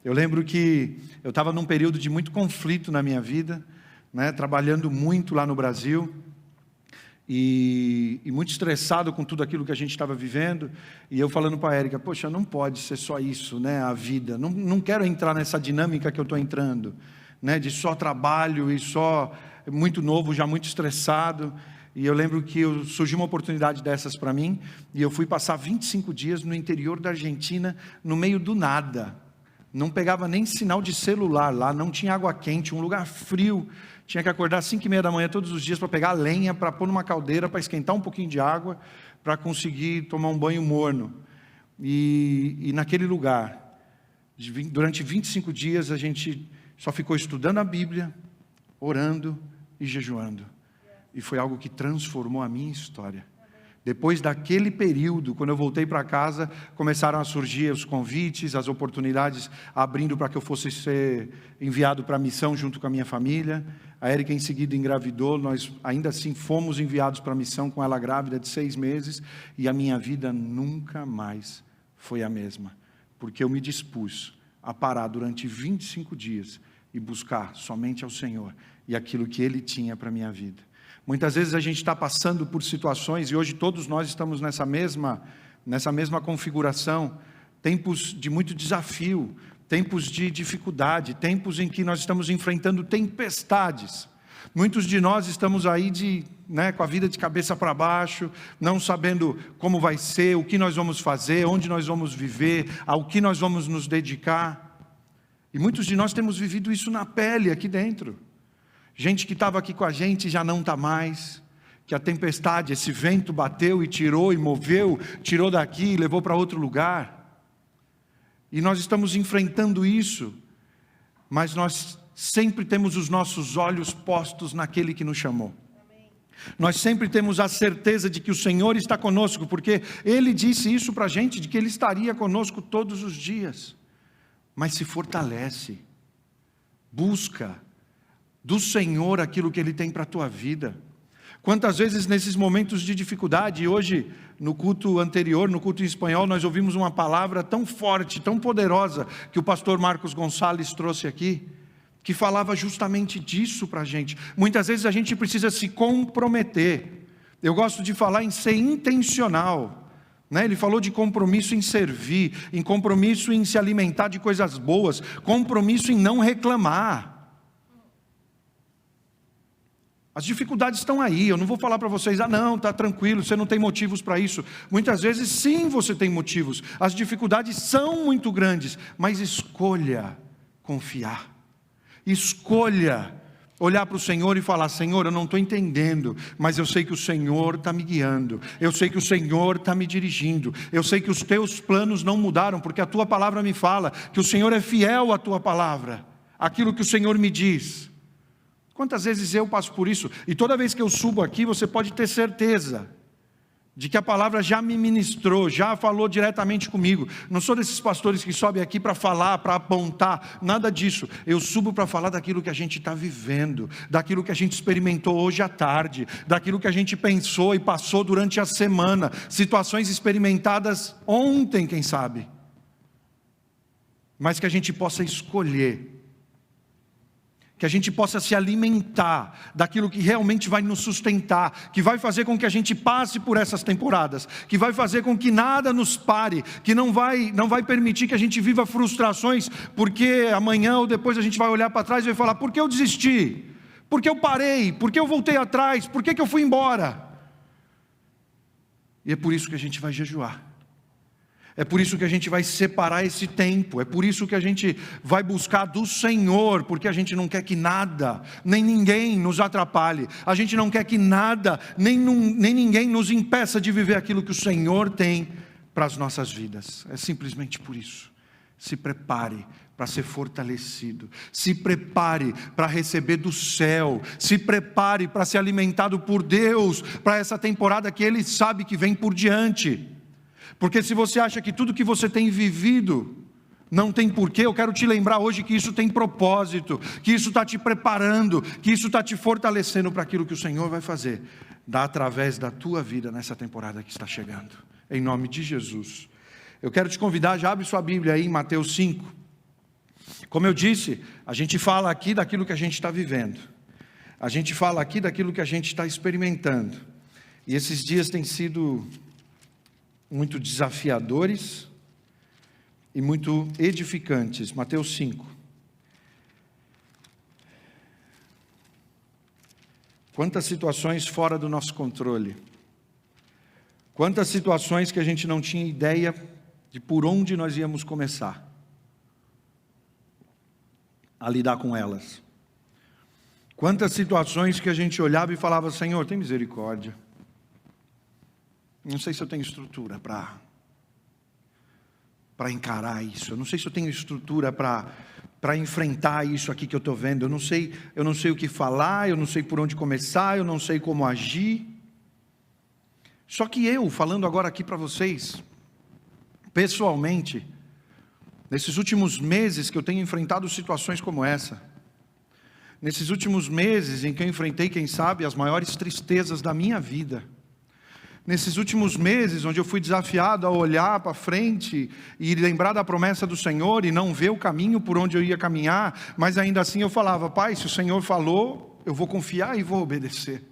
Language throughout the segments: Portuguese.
Eu lembro que eu estava num período de muito conflito na minha vida, né, trabalhando muito lá no Brasil, e muito estressado com tudo aquilo que a gente estava vivendo, e eu falando para a Érica, poxa, não pode ser só isso, né, a vida, não quero entrar nessa dinâmica que eu estou entrando, né, de só trabalho e só muito novo, já muito estressado. E eu lembro que surgiu uma oportunidade dessas para mim, e eu fui passar 25 dias no interior da Argentina, no meio do nada, não pegava nem sinal de celular lá, não tinha água quente, um lugar frio, tinha que acordar às 5h30 da manhã todos os dias para pegar lenha, para pôr numa caldeira, para esquentar um pouquinho de água, para conseguir tomar um banho morno. E naquele lugar, durante 25 dias, a gente só ficou estudando a Bíblia, orando e jejuando. E foi algo que transformou a minha história. Depois daquele período, quando eu voltei para casa, começaram a surgir os convites, as oportunidades, abrindo para que eu fosse ser enviado para a missão junto com a minha família. A Érica em seguida engravidou, nós ainda assim fomos enviados para a missão com ela grávida de 6 meses, e a minha vida nunca mais foi a mesma, porque eu me dispus a parar durante 25 dias e buscar somente ao Senhor e aquilo que Ele tinha para a minha vida. Muitas vezes a gente está passando por situações, e hoje todos nós estamos nessa mesma configuração, tempos de muito desafio, tempos de dificuldade, tempos em que nós estamos enfrentando tempestades. Muitos de nós estamos aí com a vida de cabeça para baixo, não sabendo como vai ser, o que nós vamos fazer, onde nós vamos viver, ao que nós vamos nos dedicar. E muitos de nós temos vivido isso na pele aqui dentro. Gente que estava aqui com a gente já não está mais, que a tempestade, esse vento bateu e tirou e moveu, tirou daqui e levou para outro lugar. E nós estamos enfrentando isso, mas nós sempre temos os nossos olhos postos naquele que nos chamou. Nós sempre temos a certeza de que o Senhor está conosco, porque Ele disse isso para a gente, de que Ele estaria conosco todos os dias. Mas se fortalece, busca do Senhor aquilo que Ele tem para a tua vida. Quantas vezes nesses momentos de dificuldade, e hoje no culto anterior, no culto em espanhol, nós ouvimos uma palavra tão forte, tão poderosa, que o pastor Marcos Gonçalves trouxe aqui, que falava justamente disso para a gente. Muitas vezes a gente precisa se comprometer. Eu gosto de falar em ser intencional, né? Ele falou de compromisso em servir, em compromisso em se alimentar de coisas boas, compromisso em não reclamar. As dificuldades estão aí, eu não vou falar para vocês, não, está tranquilo, você não tem motivos para isso. Muitas vezes sim você tem motivos, as dificuldades são muito grandes, mas escolha confiar, escolha olhar para o Senhor e falar, Senhor, eu não estou entendendo, mas eu sei que o Senhor está me guiando, eu sei que o Senhor está me dirigindo, eu sei que os teus planos não mudaram, porque a tua palavra me fala, que o Senhor é fiel à tua palavra, aquilo que o Senhor me diz. Quantas vezes eu passo por isso? E toda vez que eu subo aqui, você pode ter certeza de que a palavra já me ministrou, já falou diretamente comigo. Não sou desses pastores que sobem aqui para falar, para apontar, nada disso. Eu subo para falar daquilo que a gente está vivendo, daquilo que a gente experimentou hoje à tarde, daquilo que a gente pensou e passou durante a semana, situações experimentadas ontem, quem sabe. Mas que a gente possa escolher, que a gente possa se alimentar daquilo que realmente vai nos sustentar, que vai fazer com que a gente passe por essas temporadas, que vai fazer com que nada nos pare, que não vai permitir que a gente viva frustrações, porque amanhã ou depois a gente vai olhar para trás e vai falar, por que eu desisti? Por que eu parei? Por que eu voltei atrás? Por que eu fui embora? E é por isso que a gente vai jejuar. É por isso que a gente vai separar esse tempo, é por isso que a gente vai buscar do Senhor, porque a gente não quer que nada, nem ninguém nos atrapalhe, a gente não quer que nada, nem ninguém nos impeça de viver aquilo que o Senhor tem para as nossas vidas. É simplesmente por isso. Se prepare para ser fortalecido, se prepare para receber do céu, se prepare para ser alimentado por Deus, para essa temporada que Ele sabe que vem por diante. Porque se você acha que tudo que você tem vivido não tem porquê, eu quero te lembrar hoje que isso tem propósito, que isso está te preparando, que isso está te fortalecendo para aquilo que o Senhor vai fazer, através da tua vida nessa temporada que está chegando, em nome de Jesus. Eu quero te convidar, já abre sua Bíblia aí em Mateus 5, Como eu disse, a gente fala aqui daquilo que a gente está vivendo. A gente fala aqui daquilo que a gente está experimentando. E esses dias têm sido muito desafiadores e muito edificantes. Mateus 5. Quantas situações fora do nosso controle. Quantas situações que a gente não tinha ideia de por onde nós íamos começar a lidar com elas. Quantas situações que a gente olhava e falava: Senhor, tem misericórdia. Não sei se eu tenho estrutura para encarar isso. Eu não sei se eu tenho estrutura para enfrentar isso aqui que eu estou vendo. Eu não sei o que falar, eu não sei por onde começar, eu não sei como agir. Só que eu, falando agora aqui para vocês, pessoalmente, nesses últimos meses que eu tenho enfrentado situações como essa, nesses últimos meses em que eu enfrentei, quem sabe, as maiores tristezas da minha vida, nesses últimos meses onde eu fui desafiado a olhar para frente e lembrar da promessa do Senhor e não ver o caminho por onde eu ia caminhar, mas ainda assim eu falava: Pai, se o Senhor falou, eu vou confiar e vou obedecer.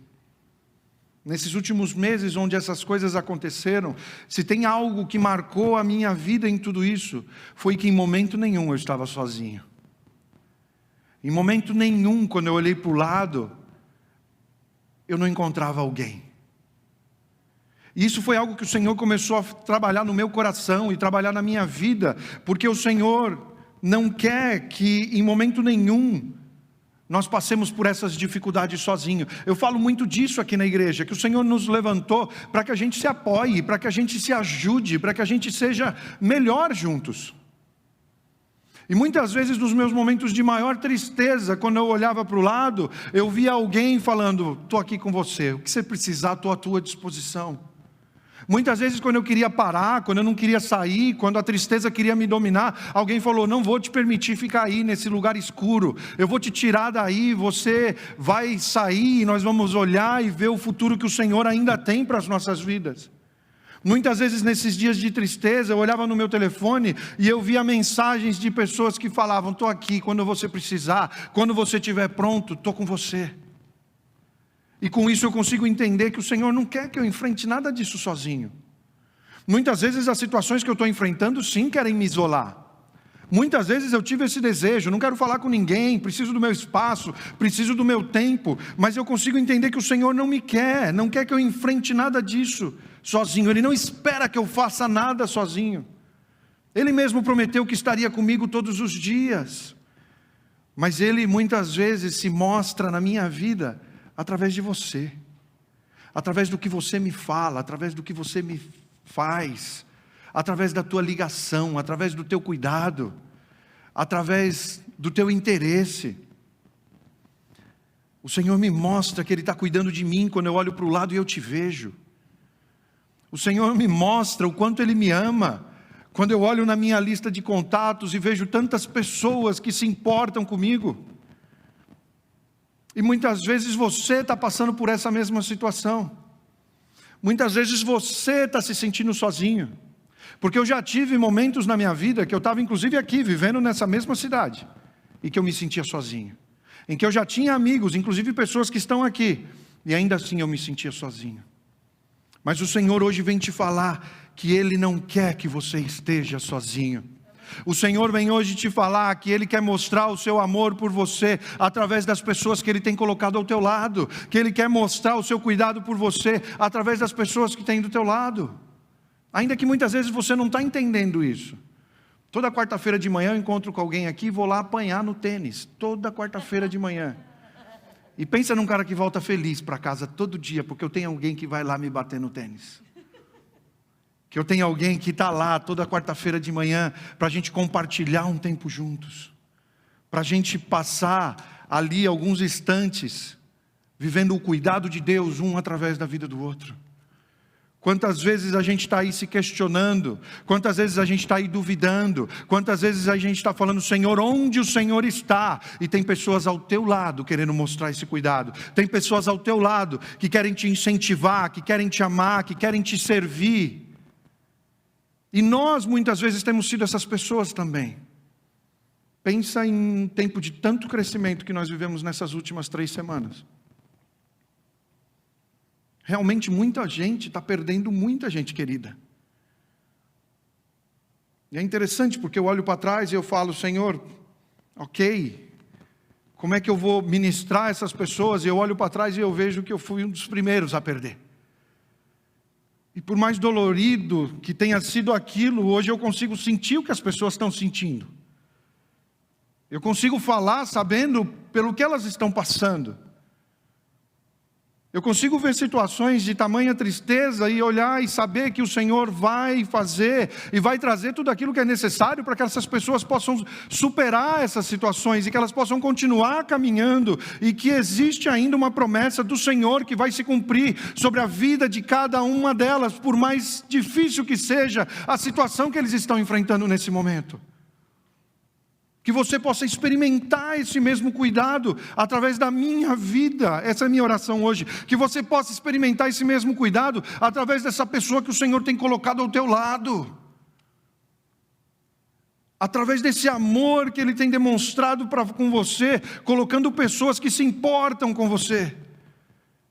Nesses últimos meses onde essas coisas aconteceram, se tem algo que marcou a minha vida em tudo isso, foi que em momento nenhum eu estava sozinho. Em momento nenhum, quando eu olhei para o lado, eu não encontrava alguém. E isso foi algo que o Senhor começou a trabalhar no meu coração e trabalhar na minha vida, porque o Senhor não quer que em momento nenhum nós passemos por essas dificuldades sozinhos. Eu falo muito disso aqui na igreja, que o Senhor nos levantou para que a gente se apoie, para que a gente se ajude, para que a gente seja melhor juntos. E muitas vezes nos meus momentos de maior tristeza, quando eu olhava para o lado, eu via alguém falando: estou aqui com você, o que você precisar, estou à tua disposição. Muitas vezes quando eu queria parar, quando eu não queria sair, quando a tristeza queria me dominar, alguém falou: não vou te permitir ficar aí nesse lugar escuro, eu vou te tirar daí, você vai sair e nós vamos olhar e ver o futuro que o Senhor ainda tem para as nossas vidas. Muitas vezes nesses dias de tristeza, eu olhava no meu telefone e eu via mensagens de pessoas que falavam: estou aqui quando você precisar, quando você estiver pronto, estou com você. E com isso eu consigo entender que o Senhor não quer que eu enfrente nada disso sozinho. Muitas vezes as situações que eu estou enfrentando sim querem me isolar. Muitas vezes eu tive esse desejo: não quero falar com ninguém, preciso do meu espaço, preciso do meu tempo. Mas eu consigo entender que o Senhor não quer que eu enfrente nada disso sozinho. Ele não espera que eu faça nada sozinho. Ele mesmo prometeu que estaria comigo todos os dias. Mas Ele muitas vezes se mostra na minha vida através de você, através do que você me fala, através do que você me faz, através da tua ligação, através do teu cuidado, através do teu interesse. O Senhor me mostra que Ele está cuidando de mim quando eu olho para o lado e eu te vejo. O Senhor me mostra o quanto Ele me ama quando eu olho na minha lista de contatos e vejo tantas pessoas que se importam comigo. E muitas vezes você está passando por essa mesma situação. Muitas vezes você está se sentindo sozinho. Porque eu já tive momentos na minha vida que eu estava inclusive aqui, vivendo nessa mesma cidade, e que eu me sentia sozinho. Em que eu já tinha amigos, inclusive pessoas que estão aqui, e ainda assim eu me sentia sozinho. Mas o Senhor hoje vem te falar que Ele não quer que você esteja sozinho. O Senhor vem hoje te falar que Ele quer mostrar o seu amor por você através das pessoas que Ele tem colocado ao teu lado, que Ele quer mostrar o seu cuidado por você através das pessoas que tem do teu lado, ainda que muitas vezes você não está entendendo isso. Toda quarta-feira de manhã eu encontro com alguém aqui e vou lá apanhar no tênis, toda quarta-feira de manhã. E pensa num cara que volta feliz para casa todo dia, porque eu tenho alguém que vai lá me bater no tênis. Que eu tenho alguém que está lá toda quarta-feira de manhã para a gente compartilhar um tempo juntos, para a gente passar ali alguns instantes vivendo o cuidado de Deus um através da vida do outro. Quantas vezes a gente está aí se questionando, quantas vezes a gente está aí duvidando, quantas vezes a gente está falando: Senhor, onde o Senhor está? E tem pessoas ao teu lado querendo mostrar esse cuidado, tem pessoas ao teu lado que querem te incentivar, que querem te amar, que querem te servir. E nós muitas vezes temos sido essas pessoas também. Pensa em um tempo de tanto crescimento que nós vivemos nessas últimas 3 semanas. Realmente muita gente está perdendo muita gente querida. E é interessante porque eu olho para trás e eu falo, Senhor, ok, como é que eu vou ministrar essas pessoas? E eu olho para trás e eu vejo que eu fui um dos primeiros a perder. E por mais dolorido que tenha sido aquilo, hoje eu consigo sentir o que as pessoas estão sentindo. Eu consigo falar sabendo pelo que elas estão passando. Eu consigo ver situações de tamanha tristeza e olhar e saber que o Senhor vai fazer e vai trazer tudo aquilo que é necessário para que essas pessoas possam superar essas situações e que elas possam continuar caminhando e que existe ainda uma promessa do Senhor que vai se cumprir sobre a vida de cada uma delas, por mais difícil que seja a situação que eles estão enfrentando nesse momento. Que você possa experimentar esse mesmo cuidado através da minha vida. Essa é a minha oração hoje. Que você possa experimentar esse mesmo cuidado através dessa pessoa que o Senhor tem colocado ao teu lado. Através desse amor que Ele tem demonstrado com você, colocando pessoas que se importam com você.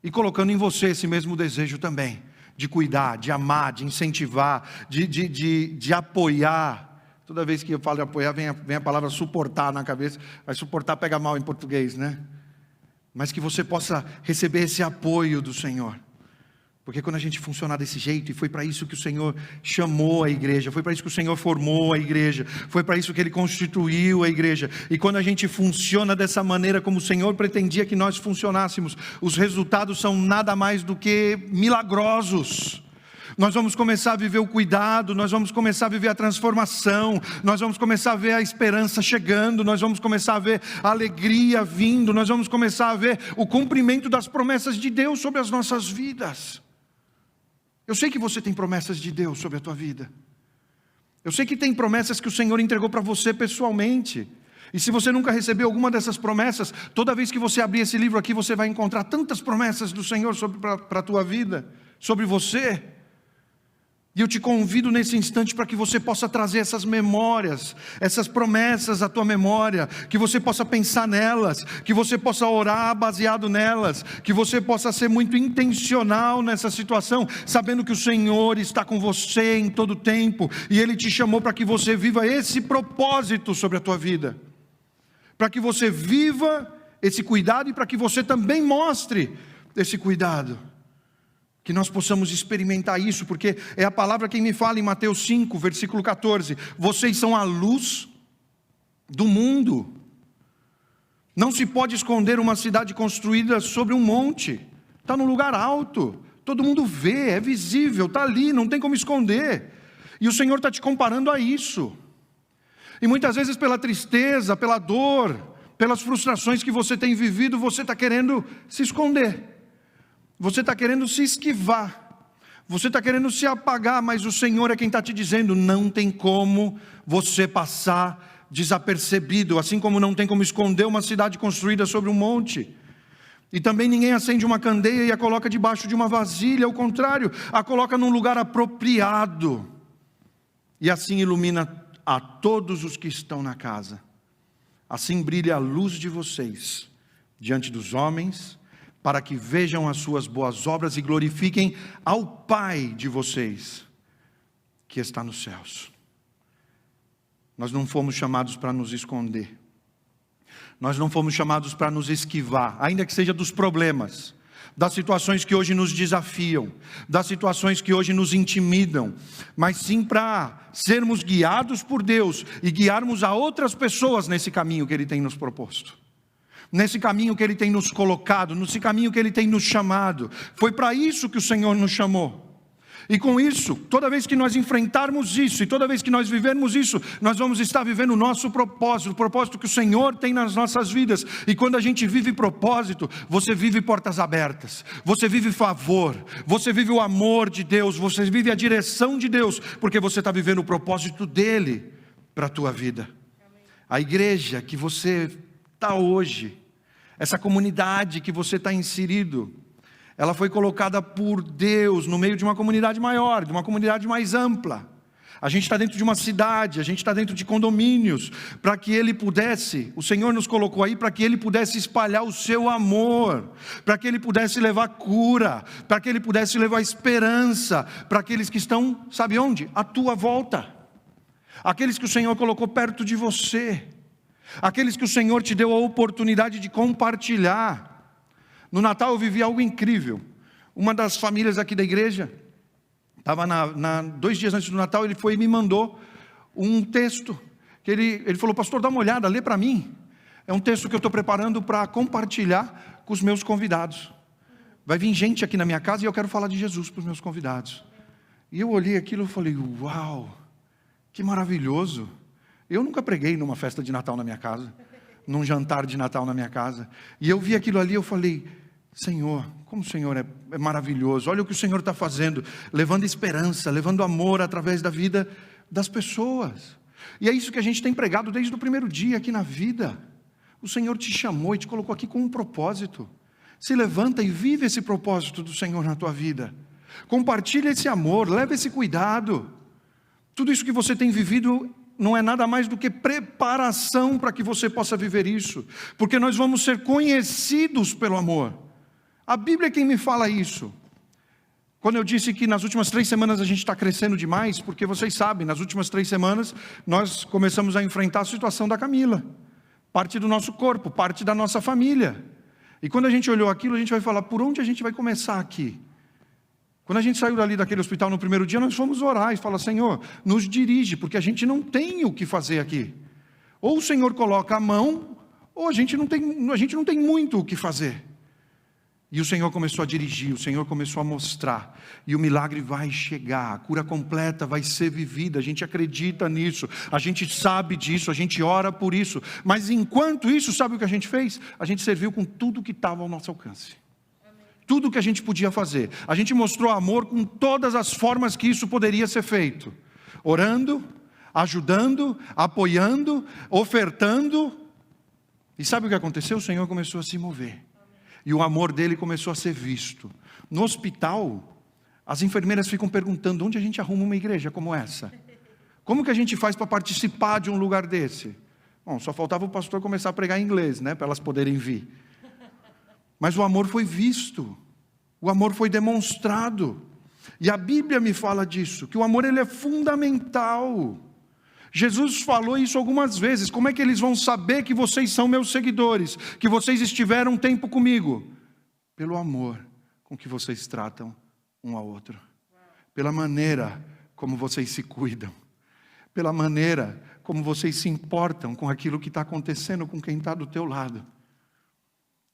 E colocando em você esse mesmo desejo também, de cuidar, de amar, de incentivar, de apoiar. Toda vez que eu falo de apoiar, vem a palavra suportar na cabeça. Mas suportar pega mal em português, né? Mas que você possa receber esse apoio do Senhor. Porque quando a gente funcionar desse jeito, e foi para isso que o Senhor chamou a igreja, foi para isso que o Senhor formou a igreja, foi para isso que Ele constituiu a igreja. E quando a gente funciona dessa maneira como o Senhor pretendia que nós funcionássemos, os resultados são nada mais do que milagrosos. Nós vamos começar a viver o cuidado, nós vamos começar a viver a transformação, nós vamos começar a ver a esperança chegando, nós vamos começar a ver a alegria vindo, nós vamos começar a ver o cumprimento das promessas de Deus sobre as nossas vidas. Eu sei que você tem promessas de Deus sobre a tua vida. Eu sei que tem promessas que o Senhor entregou para você pessoalmente. E se você nunca recebeu alguma dessas promessas, toda vez que você abrir esse livro aqui, você vai encontrar tantas promessas do Senhor para a tua vida, sobre você. E eu te convido nesse instante para que você possa trazer essas memórias, essas promessas à tua memória, que você possa pensar nelas, que você possa orar baseado nelas, que você possa ser muito intencional nessa situação, sabendo que o Senhor está com você em todo tempo, e Ele te chamou para que você viva esse propósito sobre a tua vida, para que você viva esse cuidado e para que você também mostre esse cuidado. Que nós possamos experimentar isso, porque é a palavra quem me fala em Mateus 5, versículo 14. Vocês são a luz do mundo. Não se pode esconder uma cidade construída sobre um monte. Está num lugar alto, todo mundo vê, é visível, está ali, não tem como esconder. E o Senhor está te comparando a isso. E muitas vezes pela tristeza, pela dor, pelas frustrações que você tem vivido, você está querendo se esconder. Você está querendo se esquivar, você está querendo se apagar, mas o Senhor é quem está te dizendo, não tem como você passar desapercebido, assim como não tem como esconder uma cidade construída sobre um monte. E também ninguém acende uma candeia e a coloca debaixo de uma vasilha, ao contrário, a coloca num lugar apropriado, e assim ilumina a todos os que estão na casa. Assim brilha a luz de vocês diante dos homens, para que vejam as suas boas obras e glorifiquem ao Pai de vocês, que está nos céus. Nós não fomos chamados para nos esconder. Nós não fomos chamados para nos esquivar, ainda que seja dos problemas, das situações que hoje nos desafiam, das situações que hoje nos intimidam, mas sim para sermos guiados por Deus e guiarmos a outras pessoas nesse caminho que Ele tem nos proposto. Nesse caminho que Ele tem nos colocado, nesse caminho que Ele tem nos chamado. Foi para isso que o Senhor nos chamou. E com isso, toda vez que nós enfrentarmos isso, e toda vez que nós vivermos isso, nós vamos estar vivendo o nosso propósito, o propósito que o Senhor tem nas nossas vidas. E quando a gente vive propósito, você vive portas abertas, você vive favor, você vive o amor de Deus, você vive a direção de Deus, porque você está vivendo o propósito dEle para a tua vida. A igreja que você está hoje, essa comunidade que você está inserido, ela foi colocada por Deus no meio de uma comunidade maior, de uma comunidade mais ampla. A gente está dentro de uma cidade, a gente está dentro de condomínios, para que Ele pudesse, o Senhor nos colocou aí para que Ele pudesse espalhar o seu amor, para que Ele pudesse levar cura, para que Ele pudesse levar esperança, para aqueles que estão, sabe onde? À tua volta, aqueles que o Senhor colocou perto de você, aqueles que o Senhor te deu a oportunidade de compartilhar. No Natal eu vivi algo incrível. Uma das famílias aqui da igreja, estava 2 dias antes do Natal, ele foi e me mandou um texto, que ele falou, pastor, dá uma olhada, lê para mim. É um texto que eu estou preparando para compartilhar com os meus convidados. Vai vir gente aqui na minha casa e eu quero falar de Jesus para os meus convidados. E eu olhei aquilo e falei, uau, que maravilhoso. Eu nunca preguei numa festa de Natal na minha casa, num jantar de Natal na minha casa. E eu vi aquilo ali e eu falei, Senhor, como o Senhor é maravilhoso, olha o que o Senhor está fazendo, levando esperança, levando amor através da vida das pessoas. E é isso que a gente tem pregado desde o primeiro dia aqui na vida. O Senhor te chamou e te colocou aqui com um propósito. Se levanta e vive esse propósito do Senhor na tua vida. Compartilha esse amor, leva esse cuidado. Tudo isso que você tem vivido não é nada mais do que preparação para que você possa viver isso. Porque nós vamos ser conhecidos pelo amor. A Bíblia é quem me fala isso. Quando eu disse que nas últimas 3 semanas a gente está crescendo demais, porque vocês sabem, nas últimas 3 semanas nós começamos a enfrentar a situação da Camila. Parte do nosso corpo, parte da nossa família. E quando a gente olhou aquilo, a gente vai falar, por onde a gente vai começar aqui? Quando a gente saiu dali daquele hospital no primeiro dia, nós fomos orar e falar, Senhor, nos dirige, porque a gente não tem o que fazer aqui. Ou o Senhor coloca a mão, ou a gente não tem muito o que fazer. E o Senhor começou a dirigir, o Senhor começou a mostrar, e o milagre vai chegar, a cura completa vai ser vivida, a gente acredita nisso, a gente sabe disso, a gente ora por isso, mas enquanto isso, sabe o que a gente fez? A gente serviu com tudo que estava ao nosso alcance, tudo que a gente podia fazer, a gente mostrou amor com todas as formas que isso poderia ser feito, orando, ajudando, apoiando, ofertando, e sabe o que aconteceu? O Senhor começou a se mover. E o amor dele começou a ser visto. No hospital, as enfermeiras ficam perguntando, onde a gente arruma uma igreja como essa? Como que a gente faz para participar de um lugar desse? Bom, só faltava o pastor começar a pregar em inglês, né, para elas poderem vir. Mas o amor foi visto. O amor foi demonstrado. E a Bíblia me fala disso, que o amor ele é fundamental. Jesus falou isso algumas vezes. Como é que eles vão saber que vocês são meus seguidores? Que vocês estiveram um tempo comigo? Pelo amor com que vocês tratam um ao outro. Pela maneira como vocês se cuidam. Pela maneira como vocês se importam com aquilo que está acontecendo com quem está do teu lado.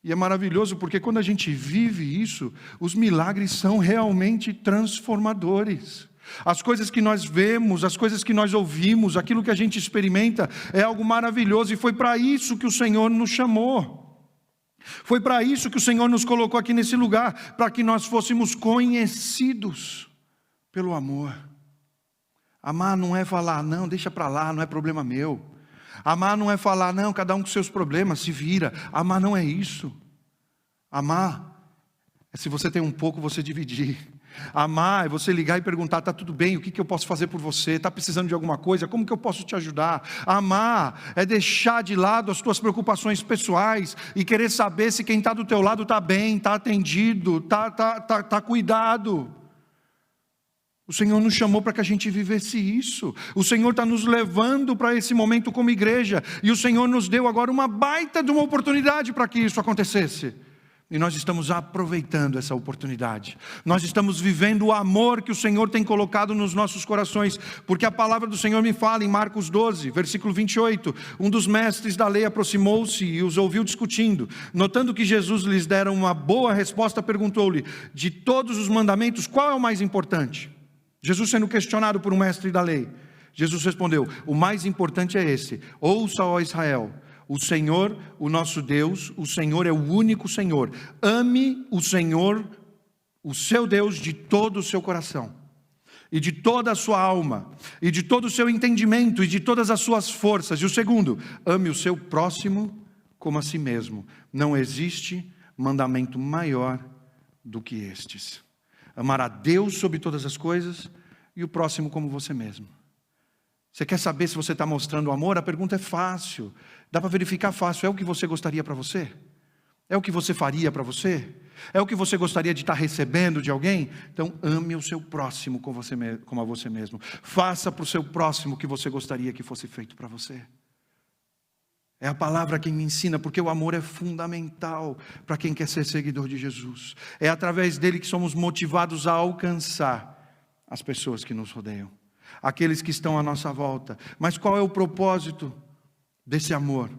E é maravilhoso porque quando a gente vive isso, os milagres são realmente transformadores. As coisas que nós vemos, as coisas que nós ouvimos, aquilo que a gente experimenta é algo maravilhoso e foi para isso que o Senhor nos chamou. Foi para isso que o Senhor nos colocou aqui nesse lugar, para que nós fôssemos conhecidos pelo amor. Amar não é falar, não, deixa para lá, não é problema meu. Amar não é falar, não, cada um com seus problemas, se vira. Amar não é isso. Amar é se você tem um pouco, você dividir. Amar é você ligar e perguntar, está tudo bem, o que eu posso fazer por você? Está precisando de alguma coisa? Como que eu posso te ajudar? Amar é deixar de lado as tuas preocupações pessoais e querer saber se quem está do teu lado está bem, está atendido, está cuidado. O Senhor nos chamou para que a gente vivesse isso. O Senhor está nos levando para esse momento como igreja. E o Senhor nos deu agora uma baita de uma oportunidade para que isso acontecesse. E nós estamos aproveitando essa oportunidade. Nós estamos vivendo o amor que o Senhor tem colocado nos nossos corações. Porque a palavra do Senhor me fala em Marcos 12, versículo 28. Um dos mestres da lei aproximou-se e os ouviu discutindo. Notando que Jesus lhes dera uma boa resposta, perguntou-lhe, de todos os mandamentos, qual é o mais importante? Jesus sendo questionado por um mestre da lei. Jesus respondeu, o mais importante é esse. Ouça, ó Israel. O Senhor, o nosso Deus, o Senhor é o único Senhor. Ame o Senhor, o seu Deus, de todo o seu coração, e de toda a sua alma, e de todo o seu entendimento, e de todas as suas forças. E o segundo, ame o seu próximo como a si mesmo. Não existe mandamento maior do que estes. Amar a Deus sobre todas as coisas, e o próximo como você mesmo. Você quer saber se você está mostrando amor? A pergunta é fácil. Dá para verificar fácil. É o que você gostaria para você? É o que você faria para você? É o que você gostaria de estar recebendo de alguém? Então ame o seu próximo como a você mesmo. Faça para o seu próximo o que você gostaria que fosse feito para você. É a palavra quem me ensina, porque o amor é fundamental para quem quer ser seguidor de Jesus. É através dele que somos motivados a alcançar as pessoas que nos rodeiam, aqueles que estão à nossa volta. Mas qual é o propósito desse amor?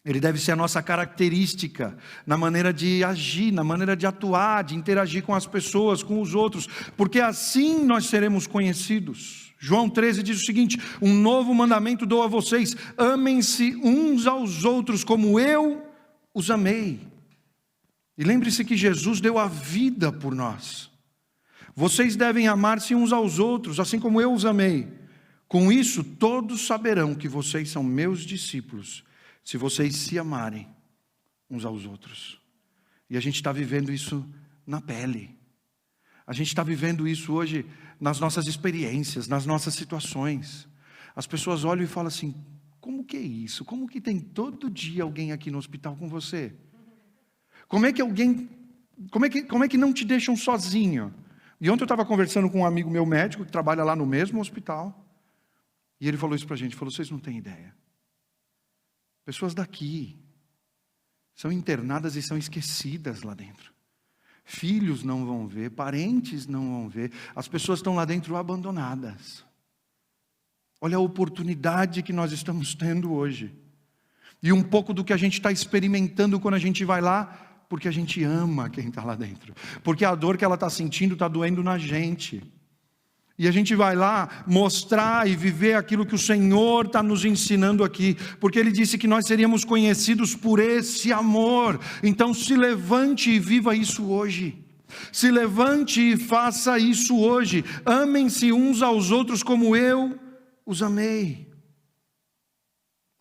Ele deve ser a nossa característica na maneira de agir, na maneira de atuar, de interagir com as pessoas, com os outros, porque assim nós seremos conhecidos. João 13 diz o seguinte: um novo mandamento dou a vocês, amem-se uns aos outros como eu os amei. E lembre-se que Jesus deu a vida por nós. Vocês devem amar-se uns aos outros, assim como eu os amei. Com isso todos saberão que vocês são meus discípulos, se vocês se amarem uns aos outros. E a gente está vivendo isso na pele. A gente está vivendo isso hoje nas nossas experiências, nas nossas situações. As pessoas olham e falam assim: como que é isso? Como que tem todo dia alguém aqui no hospital com você? Como é que não te deixam sozinho? E ontem eu estava conversando com um amigo meu médico, que trabalha lá no mesmo hospital, e ele falou isso para a gente, falou: vocês não têm ideia. Pessoas daqui são internadas e são esquecidas lá dentro. Filhos não vão ver, parentes não vão ver, as pessoas estão lá dentro abandonadas. Olha a oportunidade que nós estamos tendo hoje. E um pouco do que a gente está experimentando quando a gente vai lá, porque a gente ama quem está lá dentro. Porque a dor que ela está sentindo está doendo na gente. E a gente vai lá mostrar e viver aquilo que o Senhor está nos ensinando aqui, porque Ele disse que nós seríamos conhecidos por esse amor. Então se levante e viva isso hoje. Se levante e faça isso hoje. Amem-se uns aos outros como eu os amei.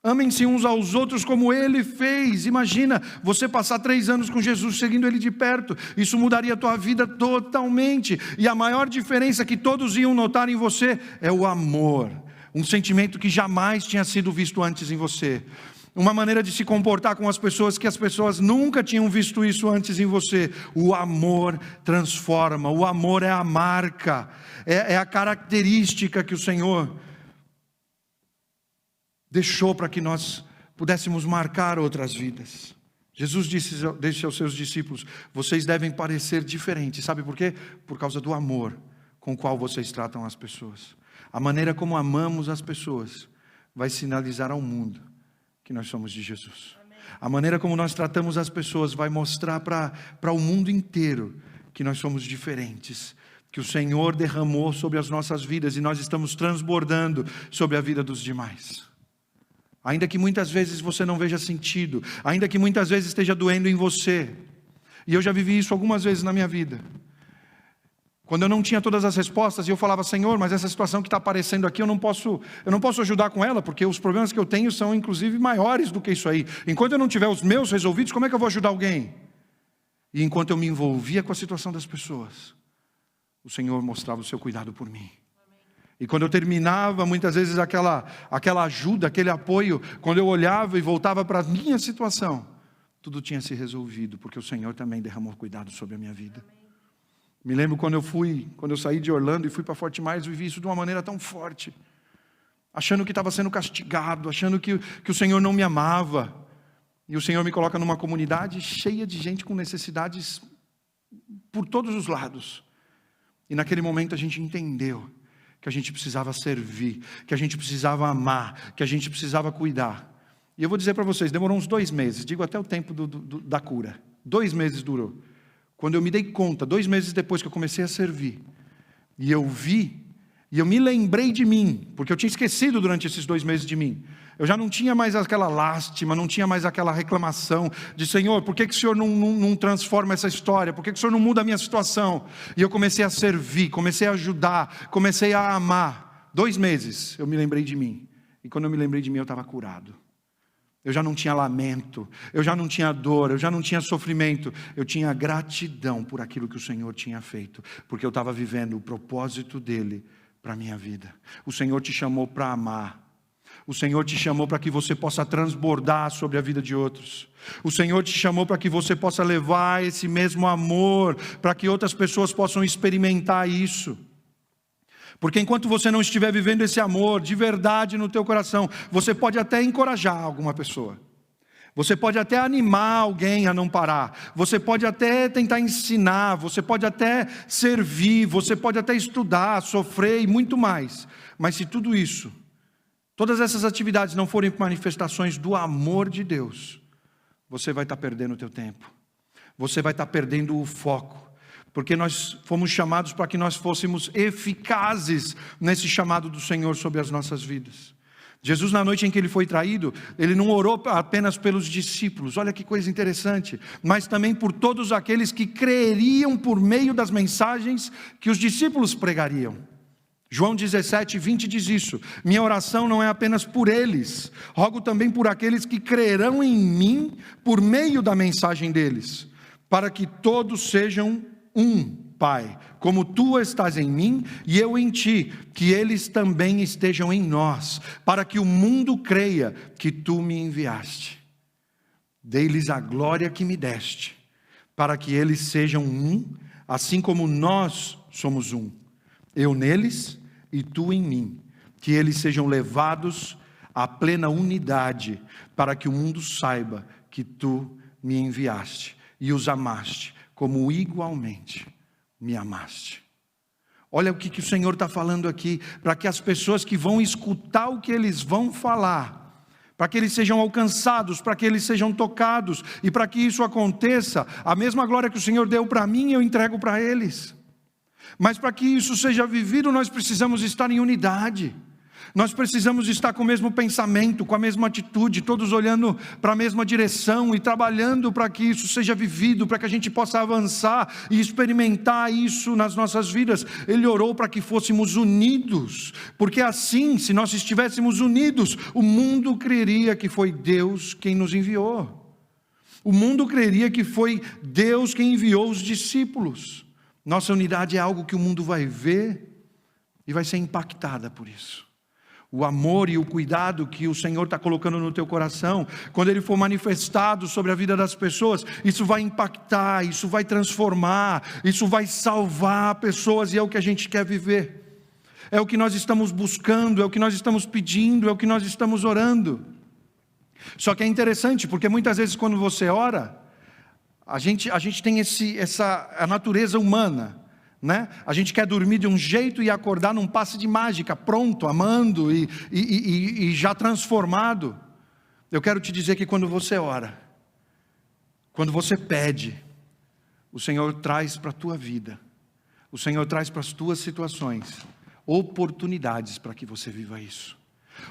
Amem-se uns aos outros como Ele fez. Imagina você passar 3 anos com Jesus, seguindo Ele de perto. Isso mudaria a tua vida totalmente. E a maior diferença que todos iam notar em você é o amor. Um sentimento que jamais tinha sido visto antes em você. Uma maneira de se comportar com as pessoas que as pessoas nunca tinham visto isso antes em você. O amor transforma. O amor é a marca. É a característica que o Senhor deixou para que nós pudéssemos marcar outras vidas. Jesus disse aos seus discípulos: vocês devem parecer diferentes. Sabe por quê? Por causa do amor com o qual vocês tratam as pessoas. A maneira como amamos as pessoas vai sinalizar ao mundo que nós somos de Jesus. A maneira como nós tratamos as pessoas vai mostrar para o mundo inteiro que nós somos diferentes, que o Senhor derramou sobre as nossas vidas e nós estamos transbordando sobre a vida dos demais. Ainda que muitas vezes você não veja sentido, ainda que muitas vezes esteja doendo em você. E eu já vivi isso algumas vezes na minha vida. Quando eu não tinha todas as respostas, e eu falava: Senhor, mas essa situação que está aparecendo aqui, eu não posso ajudar com ela, porque os problemas que eu tenho são inclusive maiores do que isso aí. Enquanto eu não tiver os meus resolvidos, como é que eu vou ajudar alguém? E enquanto eu me envolvia com a situação das pessoas, o Senhor mostrava o seu cuidado por mim. E quando eu terminava, muitas vezes, aquela ajuda, aquele apoio, quando eu olhava e voltava para a minha situação, tudo tinha se resolvido, porque o Senhor também derramou cuidado sobre a minha vida. Me lembro quando eu saí de Orlando e fui para Fort Myers, vivi isso de uma maneira tão forte, achando que estava sendo castigado, achando que o Senhor não me amava. E o Senhor me coloca numa comunidade cheia de gente com necessidades por todos os lados. E naquele momento a gente entendeu que a gente precisava servir, que a gente precisava amar, que a gente precisava cuidar. E eu vou dizer para vocês, demorou uns 2 meses, digo até o tempo da cura. 2 meses durou. Quando eu me dei conta, 2 meses depois que eu comecei a servir, e eu vi, e eu me lembrei de mim, porque eu tinha esquecido durante esses 2 meses de mim. Eu já não tinha mais aquela lástima, não tinha mais aquela reclamação de: Senhor, por que o Senhor não transforma essa história? Por que o Senhor não muda a minha situação? E eu comecei a servir, comecei a ajudar, comecei a amar. 2 meses eu me lembrei de mim. E quando eu me lembrei de mim, eu estava curado. Eu já não tinha lamento, eu já não tinha dor, eu já não tinha sofrimento. Eu tinha gratidão por aquilo que o Senhor tinha feito, porque eu estava vivendo o propósito dEle para a minha vida. O Senhor te chamou para amar. O Senhor te chamou para que você possa transbordar sobre a vida de outros. O Senhor te chamou para que você possa levar esse mesmo amor, para que outras pessoas possam experimentar isso. Porque enquanto você não estiver vivendo esse amor de verdade no teu coração, você pode até encorajar alguma pessoa. Você pode até animar alguém a não parar. Você pode até tentar ensinar. Você pode até servir. Você pode até estudar, sofrer e muito mais. Mas se tudo isso, todas essas atividades não forem manifestações do amor de Deus, você vai estar perdendo o teu tempo. Você vai estar perdendo o foco. Porque nós fomos chamados para que nós fôssemos eficazes nesse chamado do Senhor sobre as nossas vidas. Jesus, na noite em que ele foi traído, ele não orou apenas pelos discípulos, olha que coisa interessante, mas também por todos aqueles que creriam por meio das mensagens que os discípulos pregariam. João 17:20 diz isso: minha oração não é apenas por eles, rogo também por aqueles que crerão em mim por meio da mensagem deles, para que todos sejam um, Pai, como tu estás em mim e eu em ti, que eles também estejam em nós, para que o mundo creia que tu me enviaste. Dei-lhes a glória que me deste, para que eles sejam um, assim como nós somos um. Eu neles e tu em mim, que eles sejam levados à plena unidade, para que o mundo saiba que tu me enviaste e os amaste, como igualmente me amaste. Olha o que o Senhor está falando aqui, para que as pessoas que vão escutar o que eles vão falar, para que eles sejam alcançados, para que eles sejam tocados, e para que isso aconteça, a mesma glória que o Senhor deu para mim, eu entrego para eles. Mas para que isso seja vivido, nós precisamos estar em unidade. Nós precisamos estar com o mesmo pensamento, com a mesma atitude, todos olhando para a mesma direção e trabalhando para que isso seja vivido, para que a gente possa avançar e experimentar isso nas nossas vidas. Ele orou para que fôssemos unidos, porque assim, se nós estivéssemos unidos, o mundo creria que foi Deus quem nos enviou. O mundo creria que foi Deus quem enviou os discípulos. Nossa unidade é algo que o mundo vai ver e vai ser impactada por isso. O amor e o cuidado que o Senhor está colocando no teu coração, quando ele for manifestado sobre a vida das pessoas, isso vai impactar, isso vai transformar, isso vai salvar pessoas, e é o que a gente quer viver. É o que nós estamos buscando, é o que nós estamos pedindo, é o que nós estamos orando. Só que é interessante, porque muitas vezes quando você ora, a gente tem a natureza humana, né? A gente quer dormir de um jeito e acordar num passe de mágica, pronto, amando e já transformado. Eu quero te dizer que quando você ora, quando você pede, o Senhor traz para a tua vida, o Senhor traz para as tuas situações oportunidades para que você viva isso.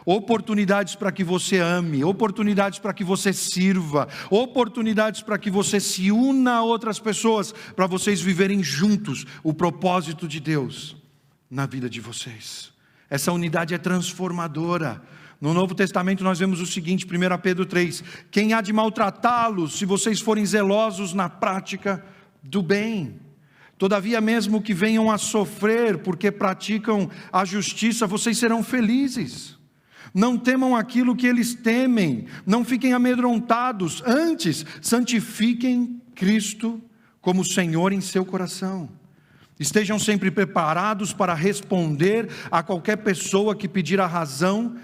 Oportunidades para que você ame, oportunidades para que você sirva, oportunidades para que você se una a outras pessoas, para vocês viverem juntos o propósito de Deus na vida de vocês. Essa unidade é transformadora. No Novo Testamento nós vemos o seguinte, 1 Pedro 3, quem há de maltratá-los se vocês forem zelosos na prática do bem? Todavia, mesmo que venham a sofrer porque praticam a justiça, vocês serão felizes. Não temam aquilo que eles temem, não fiquem amedrontados, antes santifiquem Cristo como Senhor em seu coração. Estejam sempre preparados para responder a qualquer pessoa que pedir a razão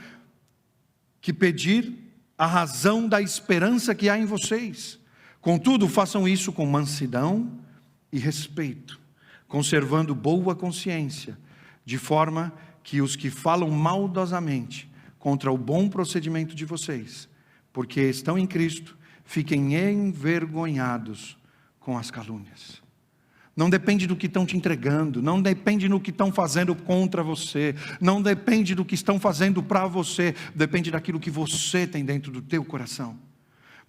da esperança que há em vocês. Contudo, façam isso com mansidão e respeito, conservando boa consciência, de forma que os que falam maldosamente contra o bom procedimento de vocês, porque estão em Cristo, fiquem envergonhados com as calúnias. Não depende do que estão te entregando, não depende do que estão fazendo contra você, não depende do que estão fazendo para você, depende daquilo que você tem dentro do teu coração.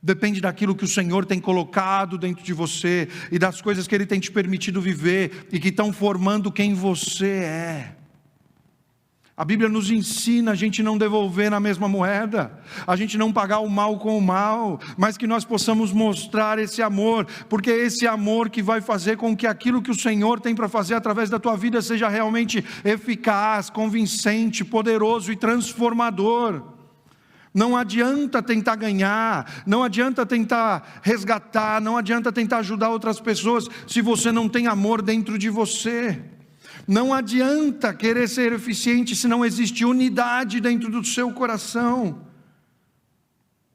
Depende daquilo que o Senhor tem colocado dentro de você e das coisas que Ele tem te permitido viver e que estão formando quem você é. A Bíblia nos ensina a gente não devolver na mesma moeda, a gente não pagar o mal com o mal, mas que nós possamos mostrar esse amor, porque é esse amor que vai fazer com que aquilo que o Senhor tem para fazer através da tua vida seja realmente eficaz, convincente, poderoso e transformador. Não adianta tentar ganhar, não adianta tentar resgatar, não adianta tentar ajudar outras pessoas se você não tem amor dentro de você. Não adianta querer ser eficiente se não existe unidade dentro do seu coração.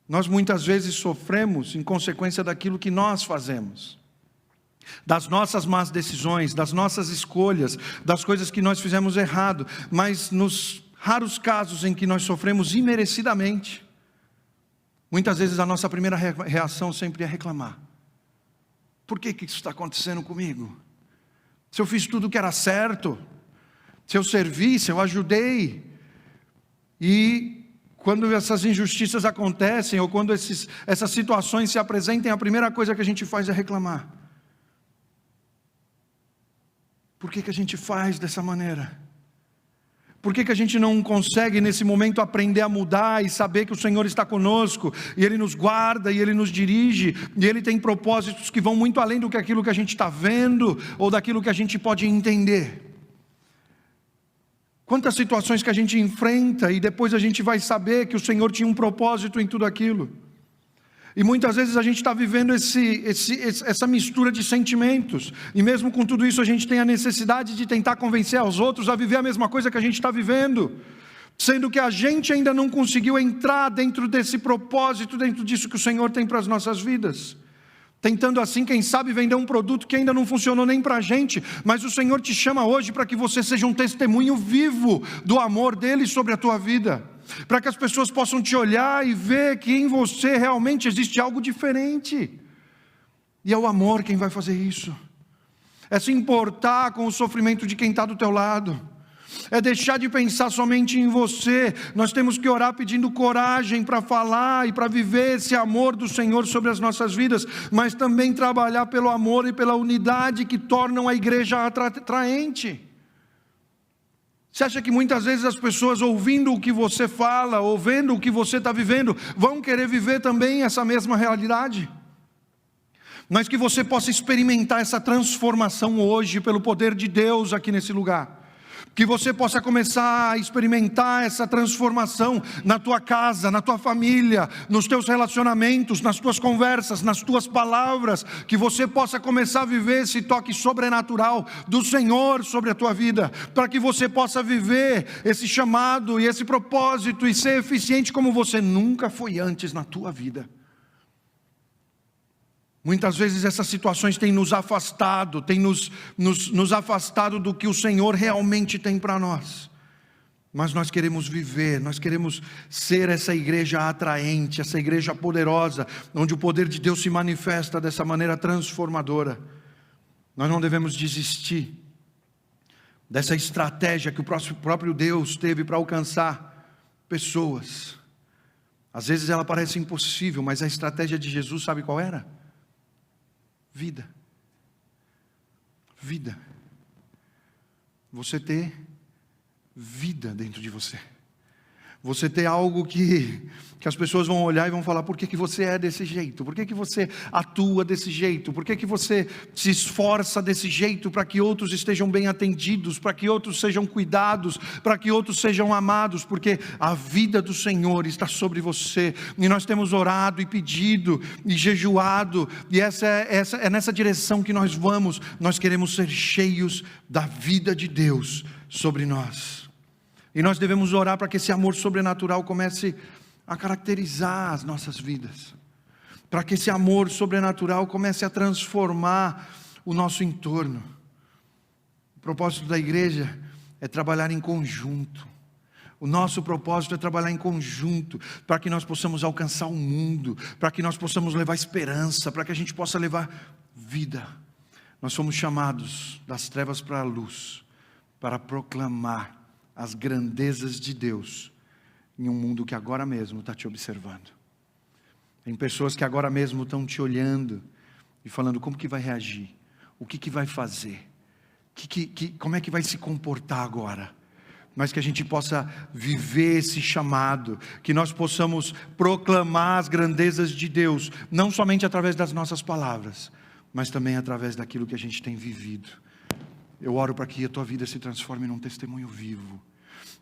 Nós muitas vezes sofremos em consequência daquilo que nós fazemos, das nossas más decisões, das nossas escolhas, das coisas que nós fizemos errado, mas nos raros casos em que nós sofremos imerecidamente, muitas vezes a nossa primeira reação sempre é reclamar. Por que isso está acontecendo comigo? Se eu fiz tudo o que era certo, se eu servi, se eu ajudei, e quando essas injustiças acontecem, ou quando essas situações se apresentem, a primeira coisa que a gente faz é reclamar. Por que a gente faz dessa maneira? Por que a gente não consegue nesse momento aprender a mudar e saber que o Senhor está conosco, e Ele nos guarda, e Ele nos dirige, e Ele tem propósitos que vão muito além do que aquilo que a gente está vendo, ou daquilo que a gente pode entender? Quantas situações que a gente enfrenta, e depois a gente vai saber que o Senhor tinha um propósito em tudo aquilo. E muitas vezes a gente está vivendo essa mistura de sentimentos, e mesmo com tudo isso a gente tem a necessidade de tentar convencer aos outros a viver a mesma coisa que a gente está vivendo, sendo que a gente ainda não conseguiu entrar dentro desse propósito, dentro disso que o Senhor tem para as nossas vidas, tentando assim, quem sabe, vender um produto que ainda não funcionou nem para a gente, mas o Senhor te chama hoje para que você seja um testemunho vivo do amor dEle sobre a tua vida, para que as pessoas possam te olhar e ver que em você realmente existe algo diferente, e é o amor quem vai fazer isso, é se importar com o sofrimento de quem está do teu lado, é deixar de pensar somente em você. Nós temos que orar pedindo coragem para falar e para viver esse amor do Senhor sobre as nossas vidas, mas também trabalhar pelo amor e pela unidade que tornam a igreja atraente. Você acha que muitas vezes as pessoas, ouvindo o que você fala, ou vendo o que você está vivendo, vão querer viver também essa mesma realidade? Mas que você possa experimentar essa transformação hoje, pelo poder de Deus aqui nesse lugar. Que você possa começar a experimentar essa transformação na tua casa, na tua família, nos teus relacionamentos, nas tuas conversas, nas tuas palavras. Que você possa começar a viver esse toque sobrenatural do Senhor sobre a tua vida, para que você possa viver esse chamado e esse propósito e ser eficiente como você nunca foi antes na tua vida. Muitas vezes essas situações têm nos afastado, têm nos afastado do que o Senhor realmente tem para nós. Mas nós queremos viver, nós queremos ser essa igreja atraente, essa igreja poderosa, onde o poder de Deus se manifesta dessa maneira transformadora. Nós não devemos desistir dessa estratégia que o próprio Deus teve para alcançar pessoas. Às vezes ela parece impossível, mas a estratégia de Jesus, sabe qual era? Vida. Vida. Você ter vida dentro de você. Você ter algo que as pessoas vão olhar e vão falar: por que você é desse jeito? Por que você atua desse jeito? Por que você se esforça desse jeito para que outros estejam bem atendidos, para que outros sejam cuidados, para que outros sejam amados? Porque a vida do Senhor está sobre você, e nós temos orado e pedido e jejuado, e é nessa direção que nós vamos. Nós queremos ser cheios da vida de Deus sobre nós. E nós devemos orar para que esse amor sobrenatural comece a caracterizar as nossas vidas, para que esse amor sobrenatural comece a transformar o nosso entorno. O propósito da igreja é trabalhar em conjunto. O nosso propósito é trabalhar em conjunto, para que nós possamos alcançar o mundo, para que nós possamos levar esperança, para que a gente possa levar vida. Nós somos chamados das trevas para a luz, para proclamar as grandezas de Deus em um mundo que agora mesmo está te observando. Tem pessoas que agora mesmo estão te olhando e falando: como que vai reagir? O que vai fazer? Como é que vai se comportar agora? mas que a gente possa viver esse chamado, que nós possamos proclamar as grandezas de Deus, não somente através das nossas palavras, mas também através daquilo que a gente tem vivido. Eu oro para que a tua vida se transforme num testemunho vivo.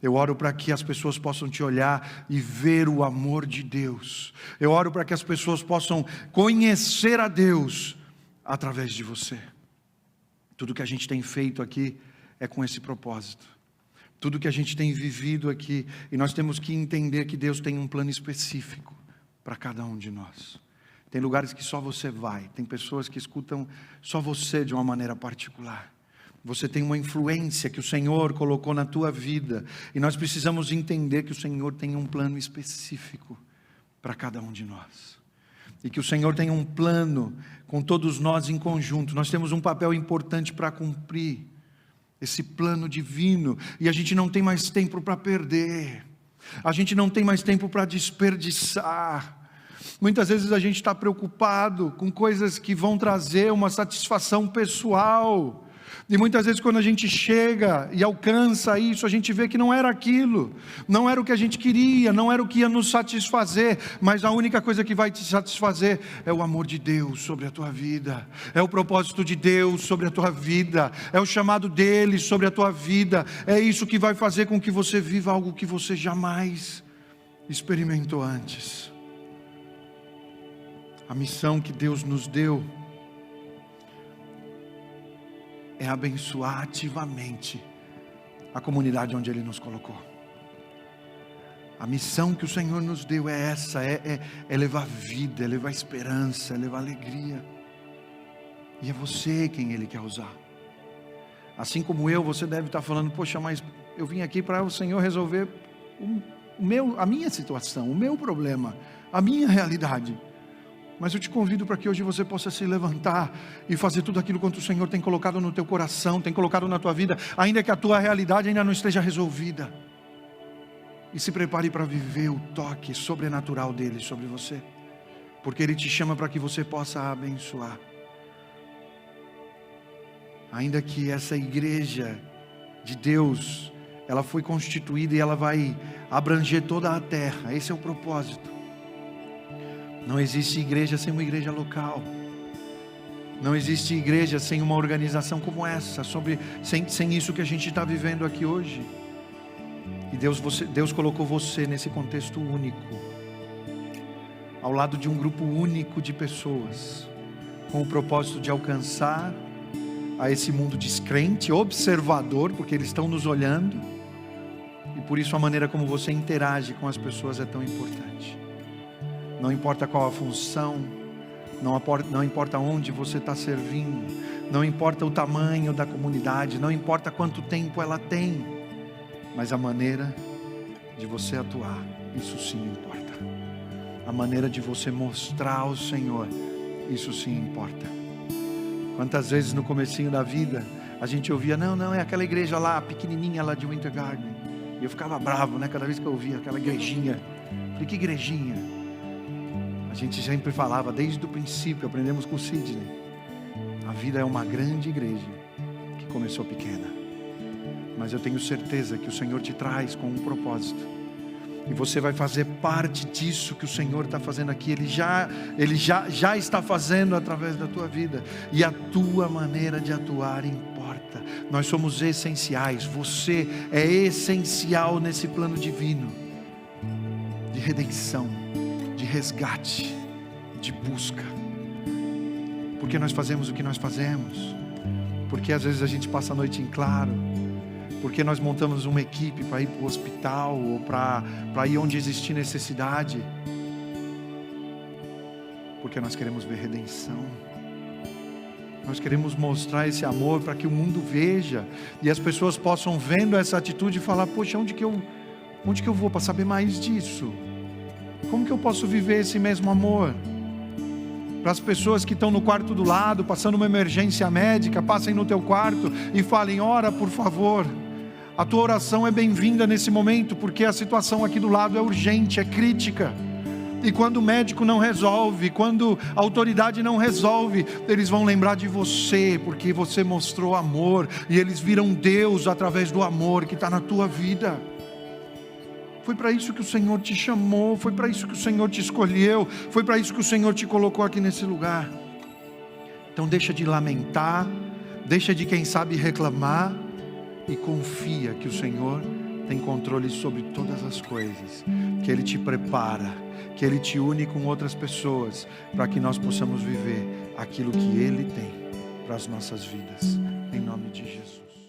Eu oro para que as pessoas possam te olhar e ver o amor de Deus. Eu oro para que as pessoas possam conhecer a Deus através de você. Tudo que a gente tem feito aqui é com esse propósito. Tudo que a gente tem vivido aqui, e nós temos que entender que Deus tem um plano específico para cada um de nós. Tem lugares que só você vai, tem pessoas que escutam só você de uma maneira particular. Você tem uma influência que o Senhor colocou na tua vida, e nós precisamos entender que o Senhor tem um plano específico para cada um de nós, e que o Senhor tem um plano com todos nós em conjunto. Nós temos um papel importante para cumprir, esse plano divino, e a gente não tem mais tempo para perder, a gente não tem mais tempo para desperdiçar. Muitas vezes a gente está preocupado com coisas que vão trazer uma satisfação pessoal, e muitas vezes quando a gente chega e alcança isso, a gente vê que não era aquilo, não era o que a gente queria, não era o que ia nos satisfazer, mas a única coisa que vai te satisfazer é o amor de Deus sobre a tua vida, é o propósito de Deus sobre a tua vida, é o chamado dele sobre a tua vida, é isso que vai fazer com que você viva algo que você jamais experimentou antes. A missão que Deus nos deu é abençoar ativamente a comunidade onde Ele nos colocou. A missão que o Senhor nos deu é essa, é levar vida, é levar esperança, é levar alegria. E é você quem Ele quer usar. Assim como eu, você deve estar falando, poxa, mas eu vim aqui para o Senhor resolver a minha situação, o meu problema, a minha realidade. Mas eu te convido para que hoje você possa se levantar e fazer tudo aquilo quanto o Senhor tem colocado no teu coração, tem colocado na tua vida, ainda que a tua realidade ainda não esteja resolvida. E se prepare para viver o toque sobrenatural dele sobre você, porque Ele te chama para que você possa abençoar. Ainda que essa igreja de Deus, ela foi constituída e ela vai abranger toda a terra, esse é o propósito. Não existe igreja sem uma igreja local. Não existe igreja sem uma organização como essa, sem isso que a gente está vivendo aqui hoje. E Deus colocou você nesse contexto único, ao lado de um grupo único de pessoas, com o propósito de alcançar a esse mundo descrente, observador, porque eles estão nos olhando. E por isso a maneira como você interage com as pessoas é tão importante. Não importa qual a função, não importa onde você está servindo, não importa o tamanho da comunidade, não importa quanto tempo ela tem, mas a maneira de você atuar, isso sim importa. A maneira de você mostrar ao Senhor, isso sim importa. Quantas vezes no comecinho da vida a gente ouvia, não, é aquela igreja lá, pequenininha lá de Winter Garden. E eu ficava bravo, né? Cada vez que eu ouvia aquela igrejinha. Falei, que igrejinha? A gente sempre falava, desde o princípio, aprendemos com o Sidney. A vida é uma grande igreja que começou pequena. Mas eu tenho certeza que o Senhor te traz com um propósito. E você vai fazer parte disso que o Senhor está fazendo aqui. Ele já está fazendo através da tua vida. E a tua maneira de atuar importa. Nós somos essenciais. Você é essencial nesse plano divino de redenção, de resgate, de busca. Porque nós fazemos o que nós fazemos? Porque às vezes a gente passa a noite em claro? Porque nós montamos uma equipe para ir para o hospital ou para ir onde existir necessidade? Porque nós queremos ver redenção. Nós queremos mostrar esse amor para que o mundo veja e as pessoas possam, vendo essa atitude, falar, poxa, onde que eu vou para saber mais disso? Como que eu posso viver esse mesmo amor? Para as pessoas que estão no quarto do lado, passando uma emergência médica, passem no teu quarto e falem, ora por favor. A tua oração é bem-vinda nesse momento, porque a situação aqui do lado é urgente, é crítica. E quando o médico não resolve, quando a autoridade não resolve, eles vão lembrar de você, porque você mostrou amor, e eles viram Deus através do amor que está na tua vida. Foi para isso que o Senhor te chamou, foi para isso que o Senhor te escolheu, foi para isso que o Senhor te colocou aqui nesse lugar. Então deixa de lamentar, deixa de, quem sabe, reclamar, e confia que o Senhor tem controle sobre todas as coisas, que Ele te prepara, que Ele te une com outras pessoas, para que nós possamos viver aquilo que Ele tem para as nossas vidas, em nome de Jesus.